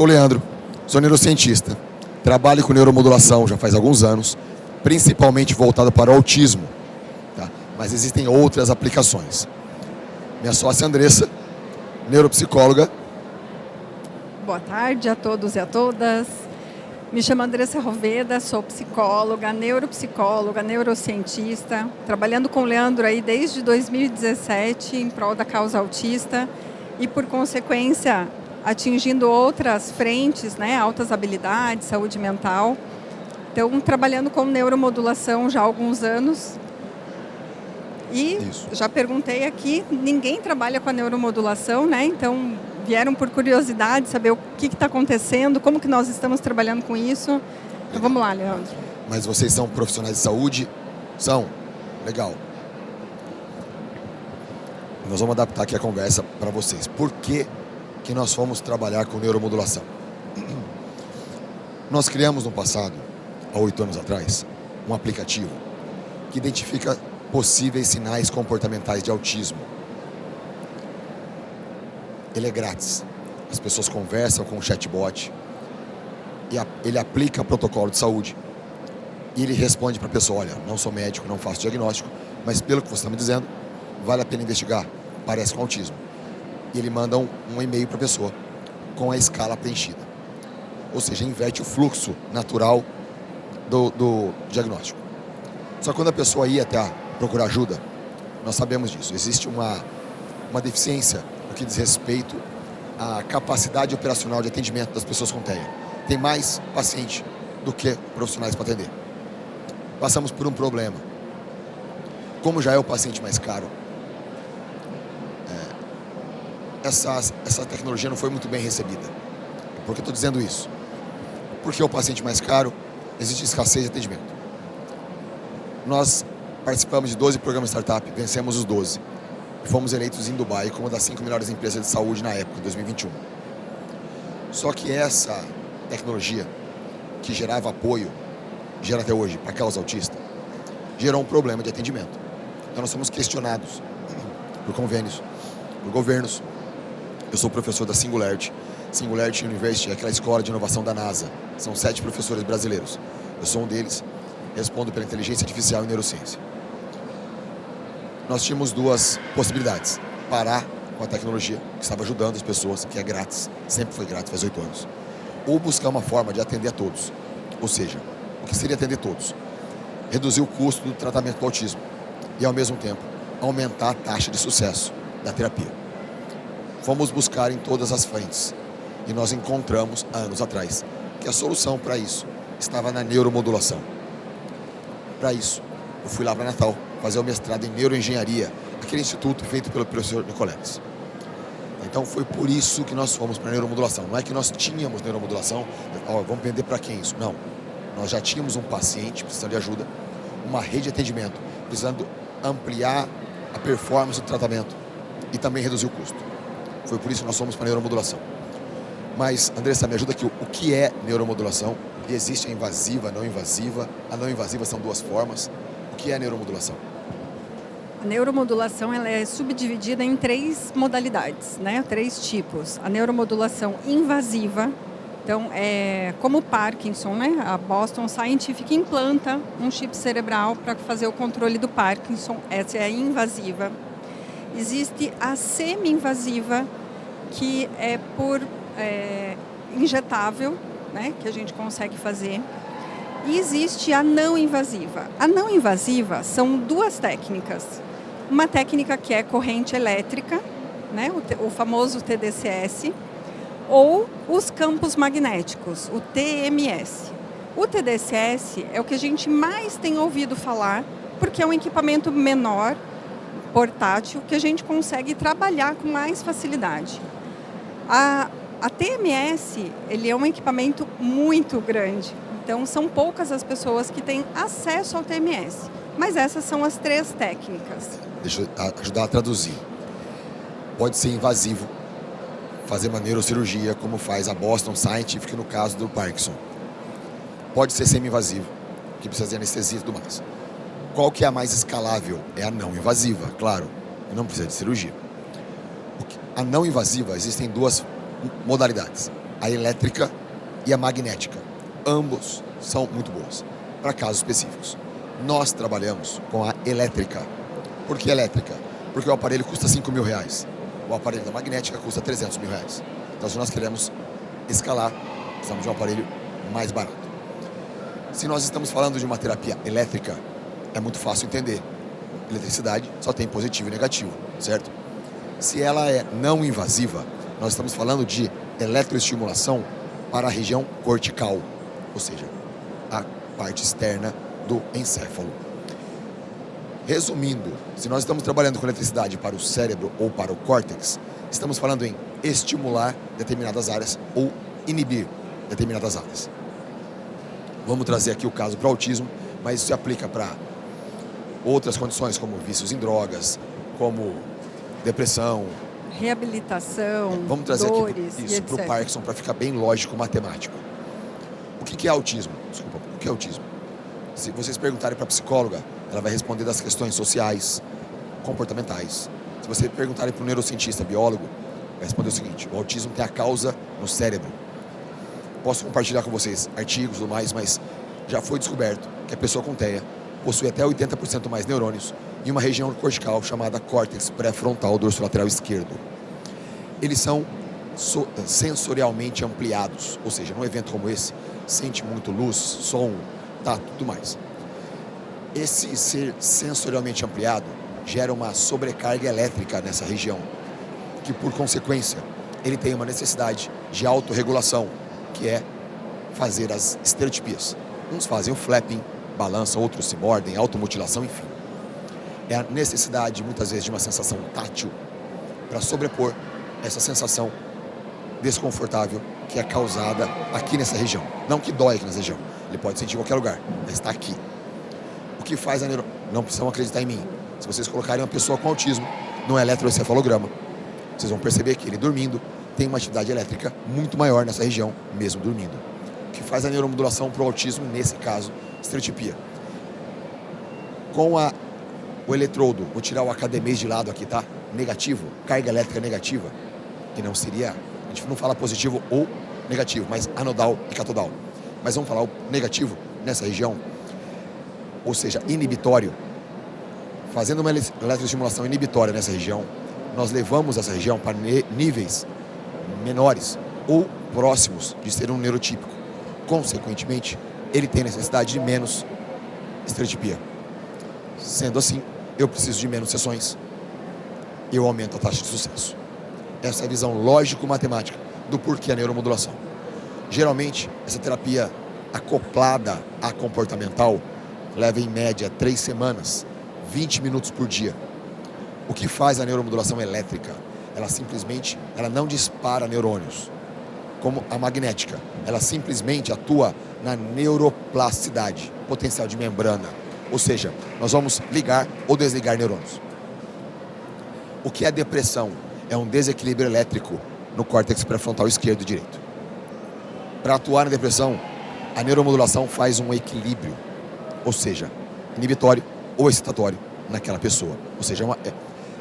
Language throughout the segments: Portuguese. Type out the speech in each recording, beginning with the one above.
sou o Leandro, sou neurocientista. Trabalho com neuromodulação já faz alguns anos, principalmente voltado para o autismo, tá? Mas existem outras aplicações. Minha sócia Andressa, neuropsicóloga. Boa tarde a todos e a todas. Me chamo Andressa Roveda, sou psicóloga, neuropsicóloga, neurocientista, trabalhando com o Leandro aí desde 2017 em prol da causa autista e, por consequência, atingindo outras frentes, né, altas habilidades, saúde mental. Então, trabalhando com neuromodulação já há alguns anos. E já perguntei aqui, ninguém trabalha com a neuromodulação, né? Então, vieram por curiosidade saber o que está acontecendo, como que nós estamos trabalhando com isso. Então, vamos lá, Leandro. Mas vocês são profissionais de saúde? São? Legal. Nós vamos adaptar aqui a conversa para vocês. Por que nós fomos trabalhar com neuromodulação? Nós criamos no passado, há 8 anos atrás, um aplicativo que identifica possíveis sinais comportamentais de autismo. Ele é grátis. As pessoas conversam com o chatbot e ele aplica protocolo de saúde e ele responde para a pessoa: olha, não sou médico, não faço diagnóstico, mas pelo que você está me dizendo, vale a pena investigar, parece com autismo. E ele manda um e-mail para a pessoa com a escala preenchida. Ou seja, inverte o fluxo natural do diagnóstico. Só que quando a pessoa ia até procurar ajuda, nós sabemos disso. Existe uma deficiência no que diz respeito à capacidade operacional de atendimento das pessoas com TEA. Tem mais paciente do que profissionais para atender. Passamos por um problema. Como já é o paciente mais caro, essa tecnologia não foi muito bem recebida. Por que estou dizendo isso? Porque o paciente mais caro, existe escassez de atendimento. Nós participamos de 12 programas startup, vencemos os 12. E fomos eleitos em Dubai como uma das 5 melhores empresas de saúde na época, 2021. Só que essa tecnologia, que gerava apoio, gera até hoje, para a causa autista, gerou um problema de atendimento. Então nós somos questionados por convênios, por governos. Eu sou professor da Singularity. Singularity University é aquela escola de inovação da NASA. São 7 professores brasileiros. Eu sou um deles, respondo pela inteligência artificial e neurociência. Nós tínhamos 2 possibilidades: parar com a tecnologia que estava ajudando as pessoas, que é grátis, sempre foi grátis, faz 8 anos, ou buscar uma forma de atender a todos. Ou seja, o que seria atender todos? Reduzir o custo do tratamento do autismo e, ao mesmo tempo, aumentar a taxa de sucesso da terapia. Fomos buscar em todas as frentes e nós encontramos, há anos atrás, que a solução para isso estava na neuromodulação. Para isso, eu fui lá para Natal fazer o mestrado em neuroengenharia, aquele instituto feito pelo professor Nicoleles. Então foi por isso que nós fomos para a neuromodulação. Não é que nós tínhamos neuromodulação, vamos vender para quem isso? Não. Nós já tínhamos um paciente precisando de ajuda, uma rede de atendimento, precisando ampliar a performance do tratamento e também reduzir o custo. Foi por isso que nós fomos para a neuromodulação. Mas, Andressa, me ajuda aqui. O que é neuromodulação? E existe a invasiva, a não invasiva. A não invasiva são 2 formas. O que é neuromodulação? A neuromodulação ela é subdividida em 3 modalidades, né? 3 tipos. A neuromodulação invasiva, então é como o Parkinson, né? A Boston Scientific implanta um chip cerebral para fazer o controle do Parkinson. Essa é a invasiva. Existe a semi-invasiva, que é por injetável, né? Que a gente consegue fazer. E existe a não invasiva. A não invasiva são 2 técnicas. Uma técnica que é corrente elétrica, né, o famoso TDCS, ou os campos magnéticos, o TMS. O TDCS é o que a gente mais tem ouvido falar, porque é um equipamento menor, portátil, que a gente consegue trabalhar com mais facilidade. A TMS, ele é um equipamento muito grande. Então, são poucas as pessoas que têm acesso ao TMS. Mas essas são as 3 técnicas. Deixa eu ajudar a traduzir. Pode ser invasivo, fazer uma neurocirurgia, como faz a Boston Scientific no caso do Parkinson. Pode ser semi-invasivo, que precisa de anestesia e tudo mais. Qual que é a mais escalável? É a não invasiva, claro. E não precisa de cirurgia. A não invasiva, existem 2 modalidades. a elétrica e a magnética. Ambos são muito boas para casos específicos. Nós trabalhamos com a elétrica. Por que elétrica? Porque o aparelho custa R$5.000. O aparelho da magnética custa R$300.000. Então, se nós queremos escalar, precisamos de um aparelho mais barato. Se nós estamos falando de uma terapia elétrica, é muito fácil entender. Eletricidade só tem positivo e negativo, certo? Se ela é não invasiva, nós estamos falando de eletroestimulação para a região cortical, ou seja, a parte externa do encéfalo. Resumindo, se nós estamos trabalhando com eletricidade para o cérebro ou para o córtex, estamos falando em estimular determinadas áreas ou inibir determinadas áreas. Vamos trazer aqui o caso para o autismo, mas isso se aplica para outras condições como vícios em drogas, como depressão, reabilitação, vamos trazer dores aqui isso para o Parkinson para ficar bem lógico, matemático. O que é autismo? Desculpa, o que é autismo? Se vocês perguntarem para a psicóloga, ela vai responder das questões sociais, comportamentais. Se vocês perguntarem para um neurocientista, biólogo, vai responder o seguinte: o autismo tem a causa no cérebro. Posso compartilhar com vocês artigos e tudo mais, mas já foi descoberto que a pessoa com TEA possui até 80% mais neurônios em uma região cortical chamada córtex pré-frontal dorsolateral esquerdo. Eles são sensorialmente ampliados, ou seja, num evento como esse, sente muito luz, som, tato, tudo mais. Esse ser sensorialmente ampliado gera uma sobrecarga elétrica nessa região, que por consequência ele tem uma necessidade de autorregulação, que é fazer as estereotipias. Uns fazem o flapping, balançam, outros se mordem, automutilação, enfim. É a necessidade, muitas vezes, de uma sensação tátil para sobrepor essa sensação desconfortável que é causada aqui nessa região. Não que dói aqui nessa região, ele pode sentir em qualquer lugar, mas está aqui. O que faz a Não precisam acreditar em mim. Se vocês colocarem uma pessoa com autismo no eletroencefalograma, vocês vão perceber que ele dormindo tem uma atividade elétrica muito maior nessa região, mesmo dormindo. O que faz a neuromodulação para o autismo, nesse caso, estereotipia. Com o eletrodo, vou tirar o HDMI de lado aqui, tá? Negativo, carga elétrica negativa, que não seria, a gente não fala positivo ou negativo, mas anodal e catodal. Mas vamos falar o negativo nessa região, ou seja, inibitório. Fazendo uma eletroestimulação inibitória nessa região, nós levamos essa região para níveis menores ou próximos de ser um neurotípico. Consequentemente, ele tem necessidade de menos estereotipia. Sendo assim, eu preciso de menos sessões, eu aumento a taxa de sucesso. Essa é a visão lógico-matemática do porquê a neuromodulação. Geralmente, essa terapia acoplada à comportamental leva em média 3 semanas, 20 minutos por dia. O que faz a neuromodulação elétrica? Ela não dispara neurônios, como a magnética. Ela simplesmente atua na neuroplasticidade, potencial de membrana. Ou seja, nós vamos ligar ou desligar neurônios. O que é depressão? É um desequilíbrio elétrico no córtex pré-frontal esquerdo e direito. Para atuar na depressão, a neuromodulação faz um equilíbrio, ou seja, inibitório ou excitatório naquela pessoa. Ou seja,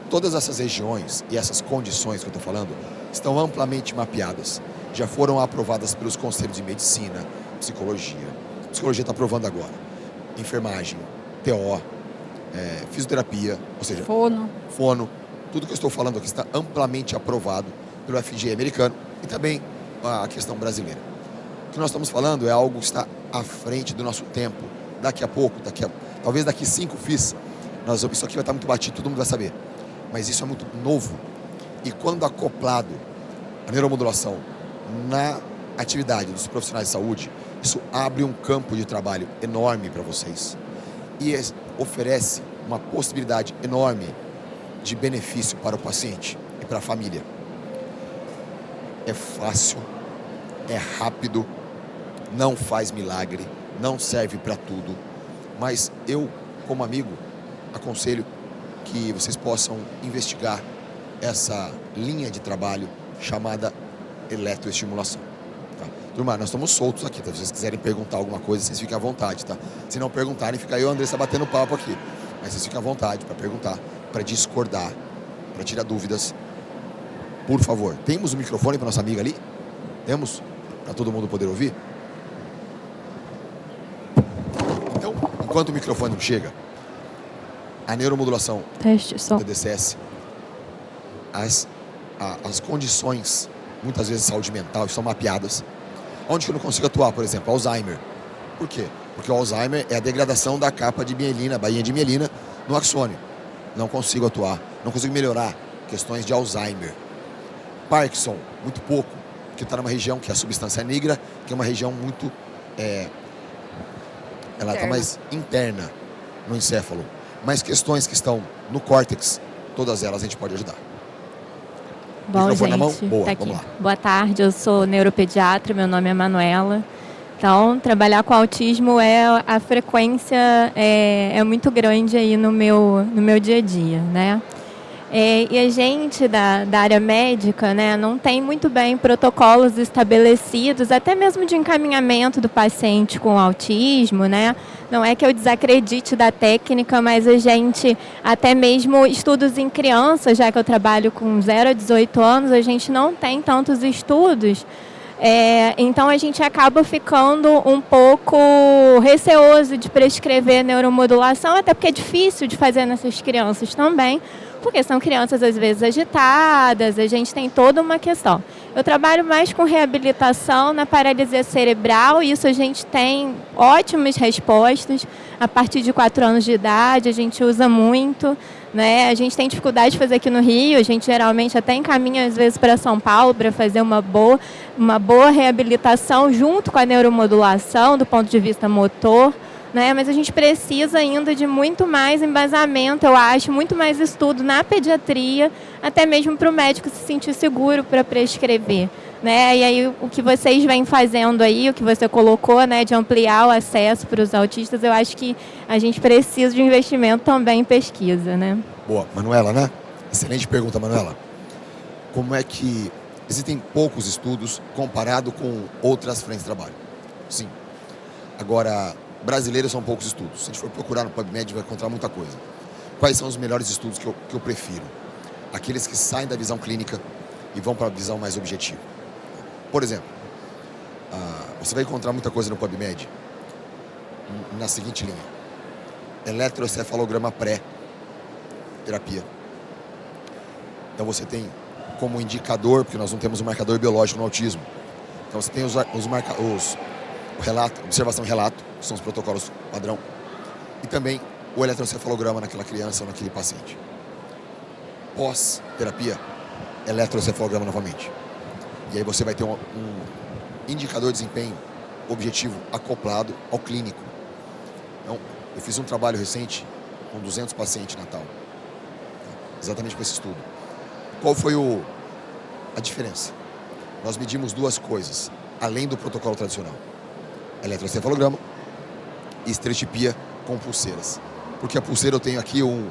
todas essas regiões e essas condições que eu estou falando estão amplamente mapeadas. Já foram aprovadas pelos conselhos de medicina, psicologia. A psicologia está aprovando agora. Enfermagem, TO, fisioterapia, ou seja, fono. Tudo que eu estou falando aqui está amplamente aprovado pelo FDA americano e também a questão brasileira. O que nós estamos falando é algo que está à frente do nosso tempo. Daqui a pouco, talvez daqui 5 FIS, isso aqui vai estar muito batido, todo mundo vai saber. Mas isso é muito novo. E quando acoplado a neuromodulação na atividade dos profissionais de saúde, isso abre um campo de trabalho enorme para vocês e oferece uma possibilidade enorme de benefício para o paciente e para a família. É fácil, é rápido, não faz milagre, não serve para tudo, mas eu, como amigo, aconselho que vocês possam investigar essa linha de trabalho chamada eletroestimulação. Tá? Turma, nós estamos soltos aqui, tá? Se vocês quiserem perguntar alguma coisa, vocês fiquem à vontade, tá? Se não perguntarem, fica eu e a Andressa batendo papo aqui. Mas vocês fiquem à vontade para perguntar, para discordar, para tirar dúvidas. Por favor, temos um microfone para nossa amiga ali? Temos? para todo mundo poder ouvir? Então, enquanto o microfone não chega, a neuromodulação do DCS, as condições, muitas vezes de saúde mental, estão mapeadas. Onde que eu não consigo atuar, por exemplo, Alzheimer. Por quê? Porque o Alzheimer é a degradação da capa de mielina, bainha de mielina, no axônio. Não consigo atuar, não consigo melhorar questões de Alzheimer. Parkinson, muito pouco, porque está numa região que é a substância negra, que é uma região muito... ela está mais interna no encéfalo. Mas questões que estão no córtex, todas elas a gente pode ajudar. Bom, microfone gente, na mão? Boa, tá aqui. vamos lá. Boa tarde, eu sou neuropediatra, meu nome é Manuela. Então, trabalhar com autismo a frequência é muito grande aí no meu dia a dia, né? E a gente da área médica, né, não tem muito bem protocolos estabelecidos, até mesmo de encaminhamento do paciente com autismo, né? Não é que eu desacredite da técnica, mas a gente, até mesmo estudos em crianças, já que eu trabalho com 0 a 18 anos, a gente não tem tantos estudos. Então a gente acaba ficando um pouco receoso de prescrever neuromodulação, até porque é difícil de fazer nessas crianças também, porque são crianças às vezes agitadas, a gente tem toda uma questão. Eu trabalho mais com reabilitação na paralisia cerebral, e isso a gente tem ótimas respostas. A partir de 4 anos de idade, a gente usa muito, né? A gente tem dificuldade de fazer aqui no Rio, a gente geralmente até encaminha às vezes para São Paulo para fazer uma boa reabilitação junto com a neuromodulação do ponto de vista motor, né? Mas a gente precisa ainda de muito mais embasamento, eu acho, muito mais estudo na pediatria, até mesmo para o médico se sentir seguro para prescrever, né? E aí o que vocês vêm fazendo aí, o que você colocou, né, de ampliar o acesso para os autistas, eu acho que a gente precisa de investimento também em pesquisa, né? Boa, Manuela, né? Excelente pergunta, Manuela. Como é que existem poucos estudos comparado com outras frentes de trabalho? Sim. Agora, brasileiros são poucos estudos. Se a gente for procurar no PubMed, vai encontrar muita coisa. Quais são os melhores estudos que eu prefiro? Aqueles que saem da visão clínica e vão para a visão mais objetiva. Por exemplo, você vai encontrar muita coisa no PubMed na seguinte linha: eletroencefalograma pré-terapia. Então você tem como indicador, porque nós não temos um marcador biológico no autismo. Então você tem o relato, observação e relato, que são os protocolos padrão, e também o eletroencefalograma naquela criança ou naquele paciente. Pós-terapia, eletroencefalograma novamente. E aí você vai ter um indicador de desempenho objetivo acoplado ao clínico. Então, eu fiz um trabalho recente com 200 pacientes em Natal, exatamente com esse estudo. Qual foi a diferença? Nós medimos 2 coisas, além do protocolo tradicional: eletroencefalograma e estereotipia com pulseiras. Porque a pulseira eu tenho aqui um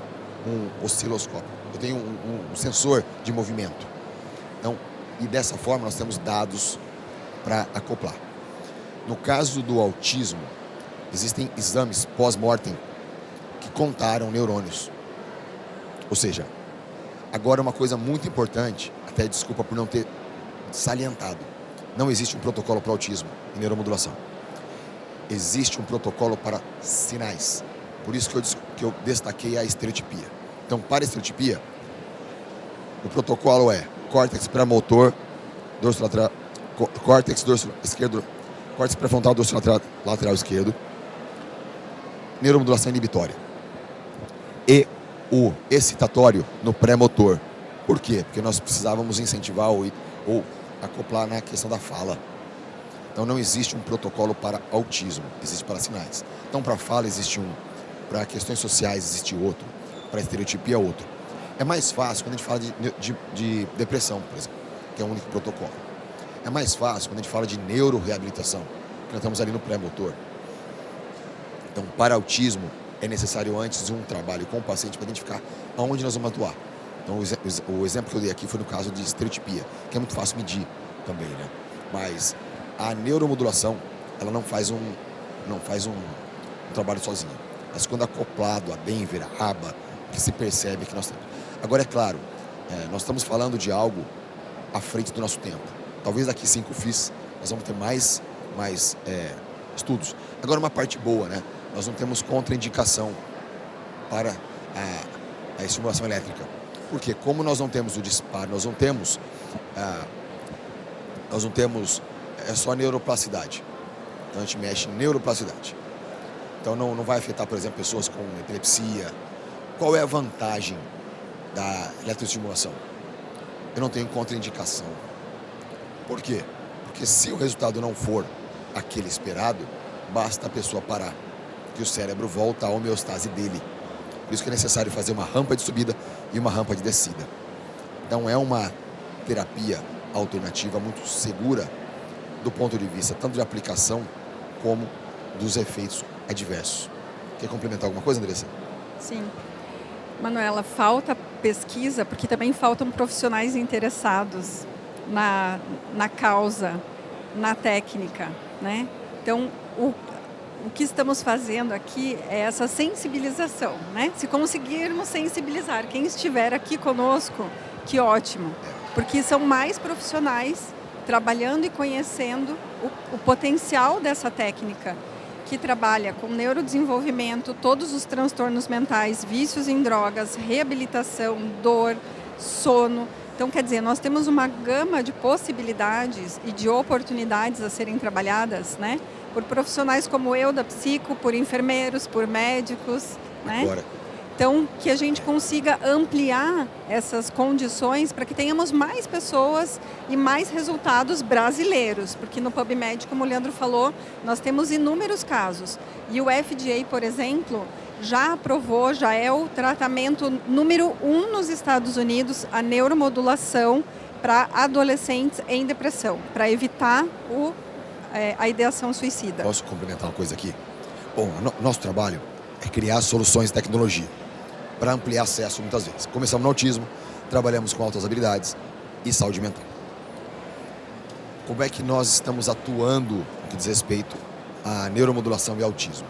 osciloscópio, eu tenho um sensor de movimento. Então, e dessa forma nós temos dados para acoplar. No caso do autismo, existem exames pós-mortem que contaram neurônios. Ou seja, agora uma coisa muito importante, até desculpa por não ter salientado, não existe um protocolo para autismo e neuromodulação. Existe um protocolo para sinais. Por isso que eu destaquei a estereotipia. Então, para a estereotipia, o protocolo é córtex pré-motor, dorsolateral, córtex esquerdo, córtex pré-frontal dorsolateral esquerdo, neuromodulação inibitória e o excitatório no pré-motor. Por quê? Porque nós precisávamos incentivar ou acoplar na questão da fala. Então não existe um protocolo para autismo, existe para sinais. Então para fala existe um, para questões sociais existe outro, para estereotipia outro. É mais fácil quando a gente fala de depressão, por exemplo, que é o único protocolo. É mais fácil quando a gente fala de neuroreabilitação, que nós estamos ali no pré-motor. Então para autismo é necessário antes um trabalho com o paciente para identificar aonde nós vamos atuar. Então o exemplo que eu dei aqui foi no caso de estereotipia, que é muito fácil medir também, né? Mas a neuromodulação, ela não faz um trabalho sozinha. Mas quando acoplado a Denver, a ABA, que se percebe que nós temos. Agora, é claro, nós estamos falando de algo à frente do nosso tempo. Talvez daqui 5 FIS nós vamos ter mais estudos. Agora, uma parte boa, né? Nós não temos contraindicação para a estimulação elétrica. Porque como nós não temos o disparo, nós não temos só neuroplasticidade. Então a gente mexe em neuroplasticidade. Então não vai afetar, por exemplo, pessoas com epilepsia. Qual é a vantagem da eletroestimulação? Eu não tenho contraindicação. Por quê? Porque se o resultado não for aquele esperado, basta a pessoa parar, que o cérebro volta à homeostase dele. Por isso que é necessário fazer uma rampa de subida e uma rampa de descida. Então é uma terapia alternativa muito segura do ponto de vista tanto de aplicação como dos efeitos adversos. Quer complementar alguma coisa, Andressa? Sim. Manuela, falta pesquisa porque também faltam profissionais interessados na causa, na técnica, né? Então, o que estamos fazendo aqui é essa sensibilização, né? Se conseguirmos sensibilizar quem estiver aqui conosco, que ótimo, porque são mais profissionais trabalhando e conhecendo o potencial dessa técnica, que trabalha com neurodesenvolvimento, todos os transtornos mentais, vícios em drogas, reabilitação, dor, sono. Então, quer dizer, nós temos uma gama de possibilidades e de oportunidades a serem trabalhadas, né? Por profissionais como eu, da psico, por enfermeiros, por médicos, né? Agora. Então, que a gente consiga ampliar essas condições para que tenhamos mais pessoas e mais resultados brasileiros. Porque no PubMed, como o Leandro falou, nós temos inúmeros casos. E o FDA, por exemplo, já aprovou, já é o tratamento número 1 nos Estados Unidos, a neuromodulação para adolescentes em depressão, para evitar a ideação suicida. Posso complementar uma coisa aqui? Bom, nosso trabalho é criar soluções de tecnologia para ampliar acesso muitas vezes. Começamos no autismo, trabalhamos com altas habilidades e saúde mental. Como é que nós estamos atuando no que diz respeito à neuromodulação e autismo?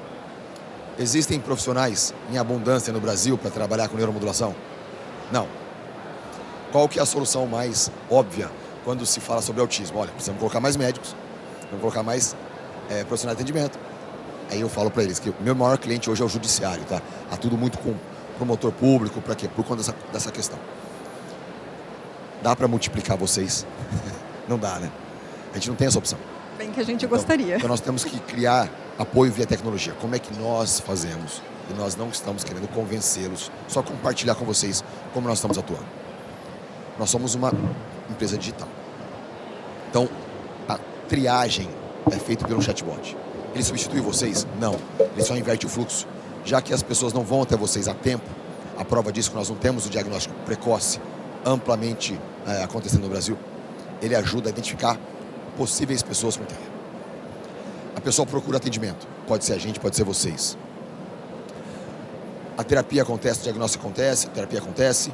Existem profissionais em abundância no Brasil para trabalhar com neuromodulação? Não. Qual que é a solução mais óbvia quando se fala sobre autismo? Olha, precisamos colocar mais médicos, precisamos colocar mais profissionais de atendimento. Aí eu falo para eles que o meu maior cliente hoje é o judiciário, tá? Há tudo muito com promotor público, para quê? Por conta dessa questão. Dá para multiplicar vocês? Não dá, né? A gente não tem essa opção. Bem que a gente gostaria. Então nós temos que criar apoio via tecnologia. Como é que nós fazemos? E nós não estamos querendo convencê-los, só compartilhar com vocês como nós estamos atuando. Nós somos uma empresa digital. Então, a triagem é feita pelo chatbot. Ele substitui vocês? Não. Ele só inverte o fluxo. Já que as pessoas não vão até vocês a tempo, a prova disso que nós não temos o diagnóstico precoce amplamente acontecendo no Brasil, ele ajuda a identificar possíveis pessoas com TEA. A pessoa procura atendimento. Pode ser a gente, pode ser vocês. A terapia acontece, o diagnóstico acontece, a terapia acontece.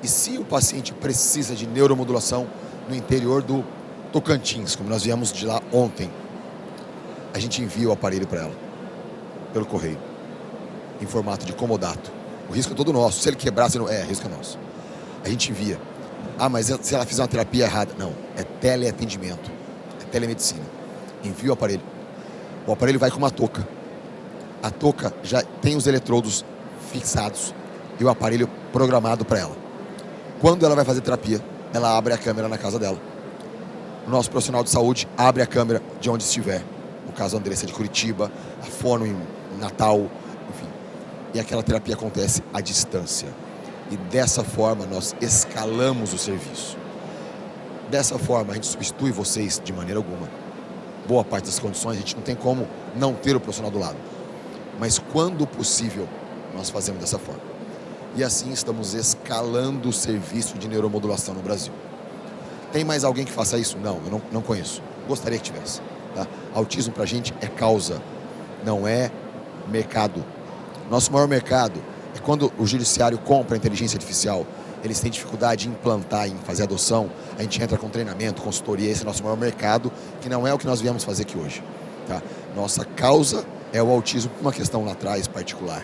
E se o paciente precisa de neuromodulação no interior do Tocantins, como nós viemos de lá ontem, a gente envia o aparelho para ela, pelo correio, em formato de comodato. O risco é todo nosso. Se ele quebrar, o risco é nosso. A gente envia. Ah, mas se ela fizer uma terapia errada? Não, é teleatendimento, é telemedicina. Envia o aparelho. O aparelho vai com uma touca. A touca já tem os eletrodos fixados e o aparelho programado para ela. Quando ela vai fazer terapia, ela abre a câmera na casa dela. O nosso profissional de saúde abre a câmera de onde estiver. No caso, a Andressa de Curitiba, a Fono em Natal, enfim. E aquela terapia acontece à distância. E dessa forma, nós escalamos o serviço. Dessa forma, a gente substitui vocês de maneira alguma. Boa parte das condições, a gente não tem como não ter o profissional do lado. Mas quando possível, nós fazemos dessa forma. E assim estamos escalando o serviço de neuromodulação no Brasil. Tem mais alguém que faça isso? Não, eu não conheço. Gostaria que tivesse. Tá? Autismo pra gente é causa, não é mercado. Nosso maior mercado é quando o judiciário compra a inteligência artificial, eles têm dificuldade em implantar, em fazer adoção, a gente entra com treinamento, consultoria, esse é o nosso maior mercado, que não é o que nós viemos fazer aqui hoje. Tá? Nossa causa é o autismo, por uma questão lá atrás particular.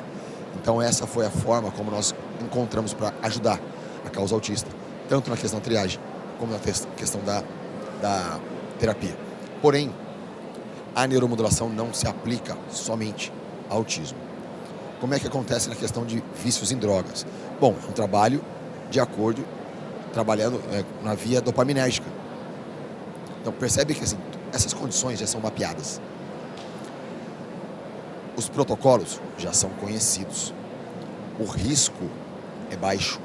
Então essa foi a forma como nós encontramos para ajudar a causa autista, tanto na questão da triagem, como na questão da terapia. Porém, a neuromodulação não se aplica somente ao autismo. Como é que acontece na questão de vícios em drogas? Bom, é um trabalho de acordo, trabalhando na via dopaminérgica. Então percebe que assim, essas condições já são mapeadas. Os protocolos já são conhecidos. O risco é baixo.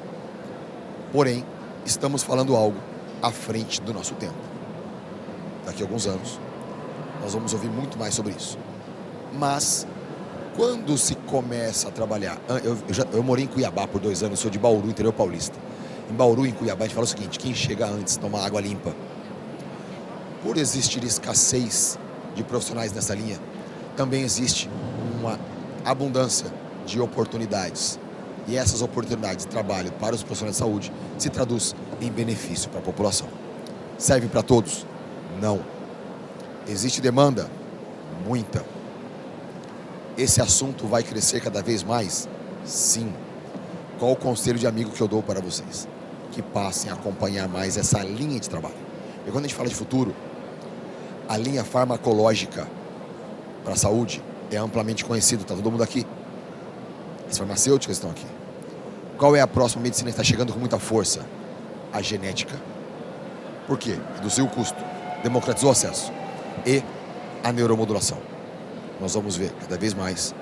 Porém, estamos falando algo à frente do nosso tempo. Daqui a alguns anos, nós vamos ouvir muito mais sobre isso. Mas, quando se começa a trabalhar... Eu morei em Cuiabá por 2 anos, sou de Bauru, interior paulista. Em Bauru, em Cuiabá, a gente fala o seguinte: quem chega antes toma água limpa. Por existir escassez de profissionais nessa linha, também existe uma abundância de oportunidades. E essas oportunidades de trabalho para os profissionais de saúde se traduz em benefício para a população. Serve para todos? Não. Existe demanda? Muita. Esse assunto vai crescer cada vez mais? Sim. Qual o conselho de amigo que eu dou para vocês? Que passem a acompanhar mais essa linha de trabalho. E quando a gente fala de futuro, a linha farmacológica para a saúde é amplamente conhecida, está todo mundo aqui. As farmacêuticas estão aqui. Qual é a próxima medicina que está chegando com muita força? A genética. Por quê? Reduziu o custo, democratizou o acesso. E a neuromodulação. Nós vamos ver cada vez mais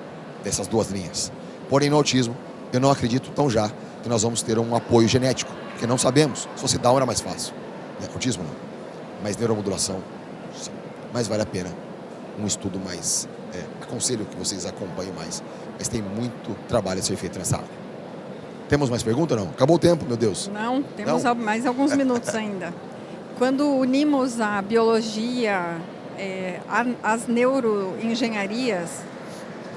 dessas duas linhas. Porém, no autismo, eu não acredito tão já que nós vamos ter um apoio genético, porque não sabemos. Se fosse Down era mais fácil. Autismo não. Mas neuromodulação, sim. Mas vale a pena um estudo mais... aconselho que vocês acompanhem mais. Mas tem muito trabalho a ser feito nessa área. Temos mais pergunta ou não? Acabou o tempo, meu Deus. Não, temos mais alguns minutos ainda. Quando unimos a biologia, as neuroengenharias,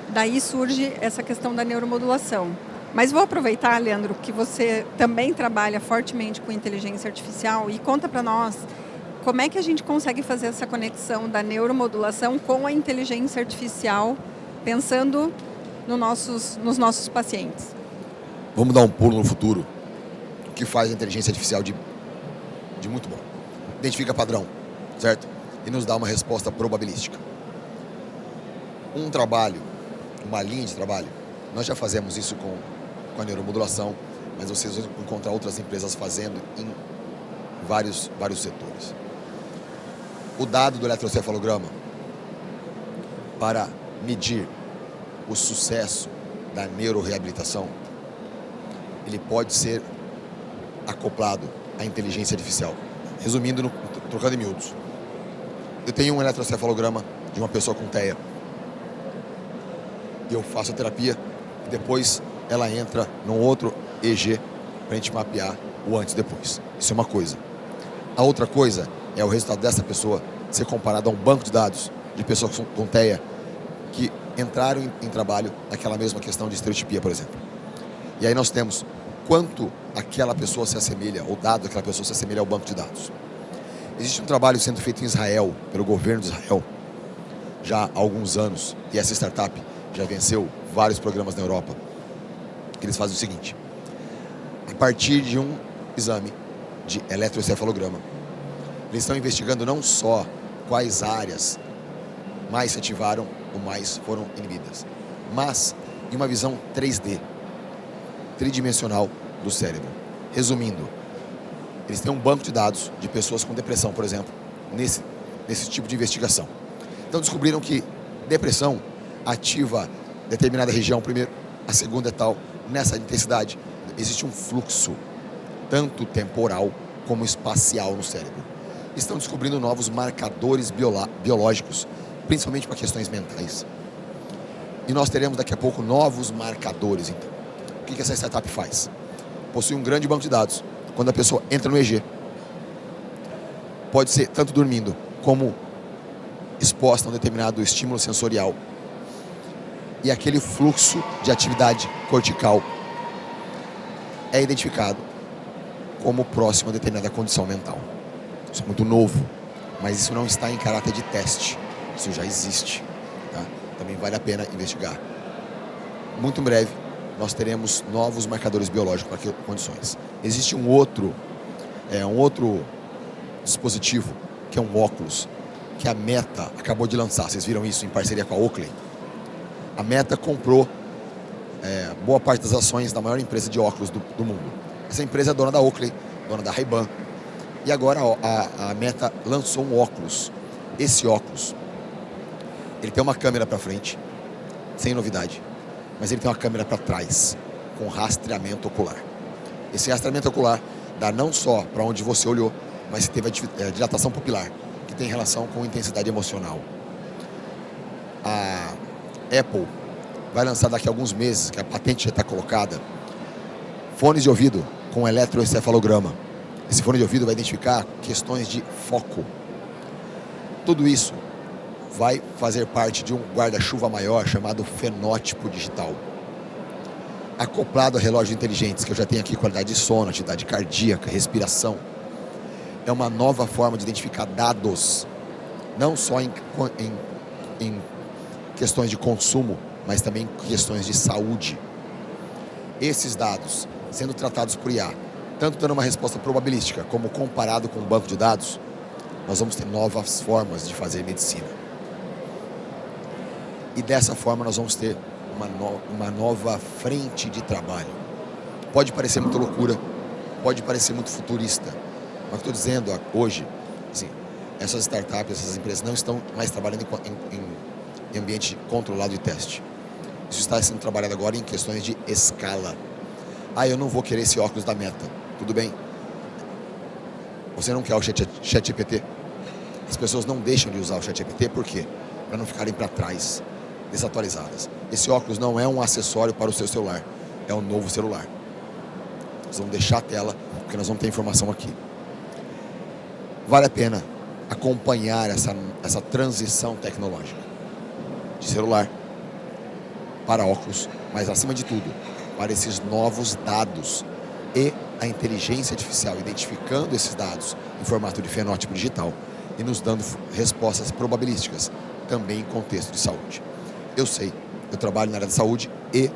daí surge essa questão da neuromodulação. Mas vou aproveitar, Leandro, que você também trabalha fortemente com inteligência artificial e conta para nós como é que a gente consegue fazer essa conexão da neuromodulação com a inteligência artificial, pensando nos nossos pacientes. Vamos dar um pulo no futuro. O que faz a inteligência artificial de muito bom? Identifica padrão, certo? E nos dá uma resposta probabilística. Um trabalho, uma linha de trabalho, nós já fazemos isso com a neuromodulação, mas vocês vão encontrar outras empresas fazendo em vários setores. O dado do eletrocefalograma para medir o sucesso da neuroreabilitação, ele pode ser acoplado à inteligência artificial. Resumindo, trocando em miúdos. Eu tenho um eletrocefalograma de uma pessoa com TEA. E eu faço a terapia e depois ela entra num outro EG para a gente mapear o antes e depois. Isso é uma coisa. A outra coisa é o resultado dessa pessoa ser comparado a um banco de dados de pessoas com TEA que entraram em trabalho naquela mesma questão de estereotipia, por exemplo. E aí nós temos quanto aquela pessoa se assemelha, ou dado daquela pessoa se assemelha ao banco de dados. Existe um trabalho sendo feito em Israel, pelo governo de Israel, já há alguns anos, e essa startup já venceu vários programas na Europa, que eles fazem o seguinte: a partir de um exame de eletroencefalograma, eles estão investigando não só quais áreas mais se ativaram ou mais foram inibidas, mas em uma visão 3D, tridimensional do cérebro. Resumindo, eles têm um banco de dados de pessoas com depressão, por exemplo, nesse tipo de investigação. Então descobriram que depressão ativa determinada região primeiro, a segunda é tal, nessa intensidade. Existe um fluxo, tanto temporal como espacial no cérebro. Estão descobrindo novos marcadores biológicos, principalmente para questões mentais. E nós teremos daqui a pouco novos marcadores, então. O que essa startup faz? Possui um grande banco de dados. Quando a pessoa entra no EG, pode ser tanto dormindo como exposta a um determinado estímulo sensorial. E aquele fluxo de atividade cortical é identificado como próximo a determinada condição mental. Isso é muito novo, mas isso não está em caráter de teste. Isso já existe. Tá? Também vale a pena investigar. Muito em breve, nós teremos novos marcadores biológicos para aquelas condições. Existe um outro dispositivo, que é um óculos, que a Meta acabou de lançar. Vocês viram isso em parceria com a Oakley? A Meta comprou boa parte das ações da maior empresa de óculos do mundo. Essa empresa é dona da Oakley, dona da Ray-Ban. E agora a Meta lançou um óculos. Esse óculos, ele tem uma câmera para frente, sem novidade, mas ele tem uma câmera para trás, com rastreamento ocular. Esse rastreamento ocular dá não só para onde você olhou, mas teve a dilatação pupilar, que tem relação com intensidade emocional. A Apple vai lançar daqui a alguns meses, que a patente já está colocada, fones de ouvido com eletroencefalograma. Esse fone de ouvido vai identificar questões de foco. Tudo isso vai fazer parte de um guarda-chuva maior chamado fenótipo digital. Acoplado a relógios inteligentes, que eu já tenho aqui qualidade de sono, atividade cardíaca, respiração. É uma nova forma de identificar dados, não só em questões de consumo, mas também em questões de saúde. Esses dados, sendo tratados por IA, tanto dando uma resposta probabilística, como comparado com um banco de dados, nós vamos ter novas formas de fazer medicina. E dessa forma nós vamos ter uma nova frente de trabalho. Pode parecer muita loucura, pode parecer muito futurista, mas o que eu estou dizendo hoje, assim, essas startups, essas empresas não estão mais trabalhando em ambiente controlado de teste. Isso está sendo trabalhado agora em questões de escala. Eu não vou querer esse óculos da Meta. Tudo bem. Você não quer o ChatGPT? As pessoas não deixam de usar o ChatGPT, por quê? Para não ficarem para trás, desatualizadas. Esse óculos não é um acessório para o seu celular, é um novo celular. Nós vamos deixar a tela, porque nós vamos ter informação aqui. Vale a pena acompanhar essa transição tecnológica de celular para óculos, mas acima de tudo, para esses novos dados e a inteligência artificial identificando esses dados em formato de fenótipo digital e nos dando respostas probabilísticas, também em contexto de saúde. Eu sei, eu trabalho na área de saúde e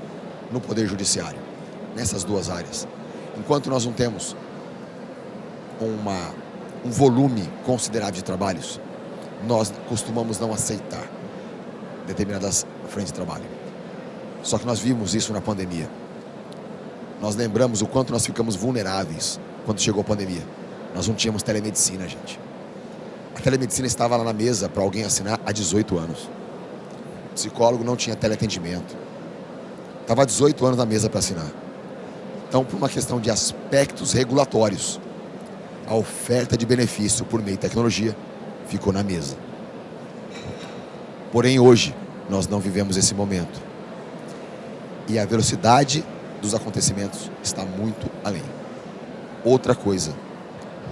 no Poder Judiciário, nessas duas áreas. Enquanto nós não temos um volume considerável de trabalhos, nós costumamos não aceitar determinadas frentes de trabalho. Só que nós vimos isso na pandemia. Nós lembramos o quanto nós ficamos vulneráveis quando chegou a pandemia. Nós não tínhamos telemedicina, gente. A telemedicina estava lá na mesa para alguém assinar há 18 anos. O psicólogo não tinha teleatendimento. Estava há 18 anos na mesa para assinar. Então, por uma questão de aspectos regulatórios, a oferta de benefício por meio de tecnologia ficou na mesa. Porém, hoje, nós não vivemos esse momento. E a velocidade dos acontecimentos está muito além. Outra coisa,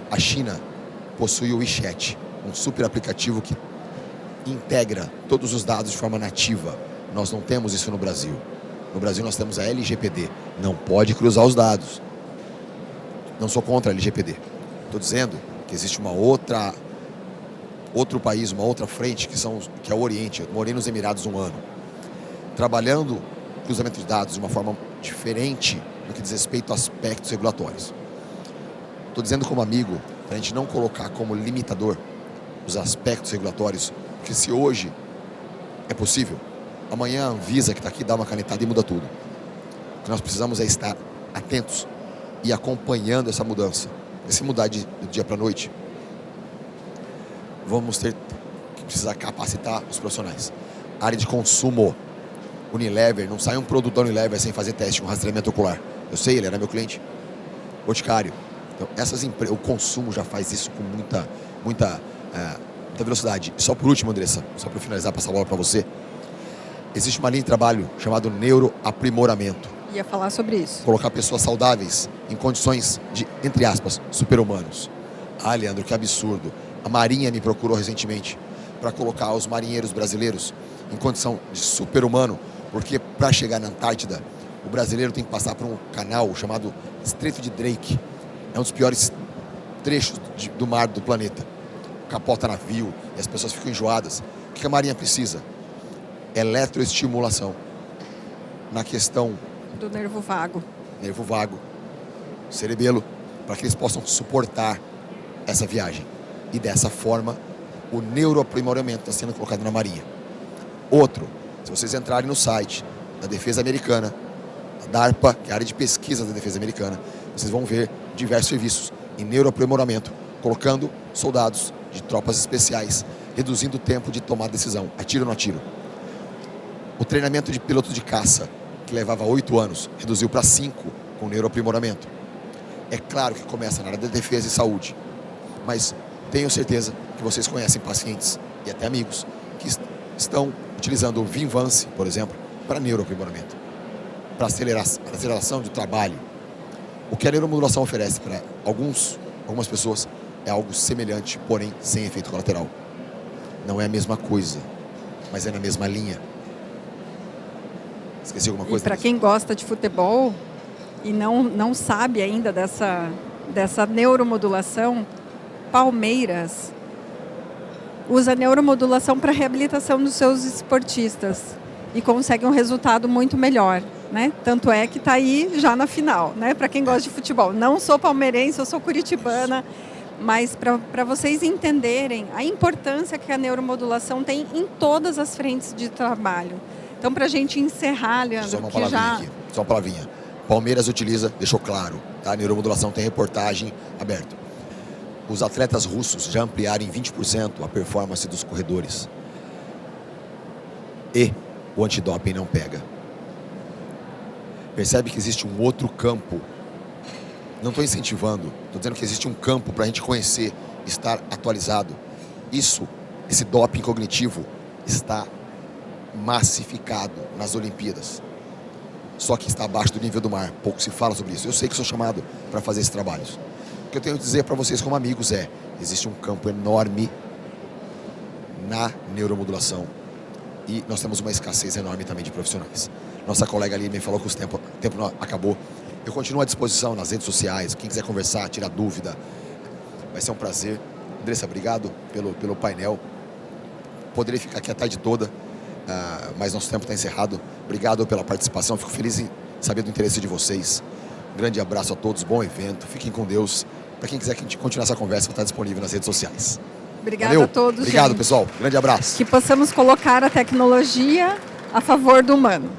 a China possui o WeChat, um super aplicativo que integra todos os dados de forma nativa. Nós não temos isso no Brasil. No Brasil nós temos a LGPD, não pode cruzar os dados. Não sou contra a LGPD. Estou dizendo que existe outro país, uma outra frente, que é o Oriente. Eu morei nos Emirados um ano, trabalhando cruzamento de dados de uma forma diferente no que diz respeito a aspectos regulatórios. Estou dizendo como amigo, para a gente não colocar como limitador os aspectos regulatórios, porque se hoje é possível, amanhã a Anvisa que está aqui dá uma canetada e muda tudo. O que nós precisamos é estar atentos e acompanhando essa mudança. E se mudar do dia para a noite, vamos ter que precisar capacitar os profissionais. Área de consumo. Unilever, não sai um produto da Unilever sem fazer teste com rastreamento ocular. Eu sei, ele era meu cliente. Boticário. Então, essas empresas, o consumo já faz isso com muita velocidade. E só por último, Andressa, só para finalizar, passar a bola para você. Existe uma linha de trabalho chamada neuroaprimoramento. Ia falar sobre isso. Colocar pessoas saudáveis em condições de, entre aspas, super-humanos. Leandro, que absurdo. A Marinha me procurou recentemente para colocar os marinheiros brasileiros em condição de super-humano, porque para chegar na Antártida, o brasileiro tem que passar por um canal chamado Estreito de Drake. É um dos piores trechos do mar do planeta. Capota navio e as pessoas ficam enjoadas. O que a Marinha precisa? Eletroestimulação. Na questão do nervo vago, cerebelo, para que eles possam suportar essa viagem. E dessa forma, o neuroaprimoramento está sendo colocado na Marinha. Outro, se vocês entrarem no site da Defesa Americana, da DARPA, que é a área de pesquisa da Defesa Americana, vocês vão ver diversos serviços em neuroaprimoramento, colocando soldados de tropas especiais, reduzindo o tempo de tomar decisão, atiro ou não atiro. O treinamento de piloto de caça, que levava 8 anos, reduziu para 5 com neuroaprimoramento. É claro que começa na área da defesa e saúde, mas tenho certeza que vocês conhecem pacientes e até amigos que estão utilizando o Vinvance, por exemplo, para neuroaprimoramento, para aceleração do trabalho. O que a neuromodulação oferece para algumas pessoas é algo semelhante, porém sem efeito colateral. Não é a mesma coisa, mas é na mesma linha. Esqueci alguma coisa? E para quem gosta de futebol e não sabe ainda dessa neuromodulação, Palmeiras usa neuromodulação para reabilitação dos seus esportistas e consegue um resultado muito melhor, né? Tanto é que está aí já na final, né? Para quem gosta de futebol. Não sou palmeirense, eu sou curitibana, mas para vocês entenderem a importância que a neuromodulação tem em todas as frentes de trabalho. Então, para a gente encerrar, Leandro, só uma palavrinha aqui, só uma palavrinha. Palmeiras utiliza, deixou claro, tá? A neuromodulação tem reportagem aberta. Os atletas russos já ampliaram em 20% a performance dos corredores. E o antidoping não pega. Percebe que existe um outro campo. Não estou incentivando, estou dizendo que existe um campo para a gente conhecer, estar atualizado. Esse doping cognitivo está massificado nas Olimpíadas. Só que está abaixo do nível do mar. Pouco se fala sobre isso. Eu sei que sou chamado para fazer esses trabalhos. O que eu tenho a dizer para vocês como amigos existe um campo enorme na neuromodulação e nós temos uma escassez enorme também de profissionais. Nossa colega ali me falou que o tempo não acabou. Eu continuo à disposição nas redes sociais. Quem quiser conversar, tirar dúvida, vai ser um prazer. Andressa, obrigado pelo painel. Poderia ficar aqui a tarde toda, mas nosso tempo está encerrado. Obrigado pela participação. Fico feliz em saber do interesse de vocês. Um grande abraço a todos, bom evento. Fiquem com Deus. Para quem quiser continuar essa conversa, está disponível nas redes sociais. Obrigada a todos. Obrigado, gente. pessoal. Grande abraço. Que possamos colocar a tecnologia a favor do humano.